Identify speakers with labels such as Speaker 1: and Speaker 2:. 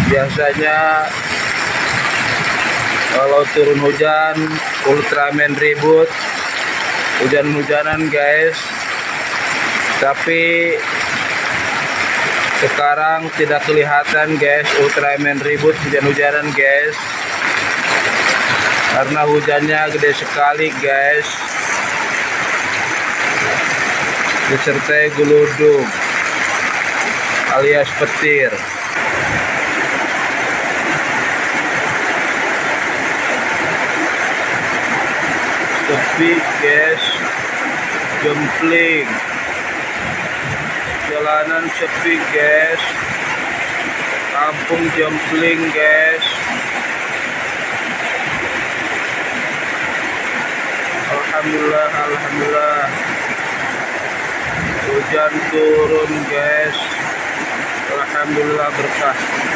Speaker 1: Biasanya kalau turun hujan Ultraman ribut, hujan-hujanan guys. Tapi sekarang tidak kelihatan guys Ultraman ribut hujan-hujanan guys, karena hujannya gede sekali guys, disertai geludung alias petir. Sepi guys, gempling, jalanan sepi guys, kampung jempling guys. Alhamdulillah, alhamdulillah, hujan turun guys, alhamdulillah berkah.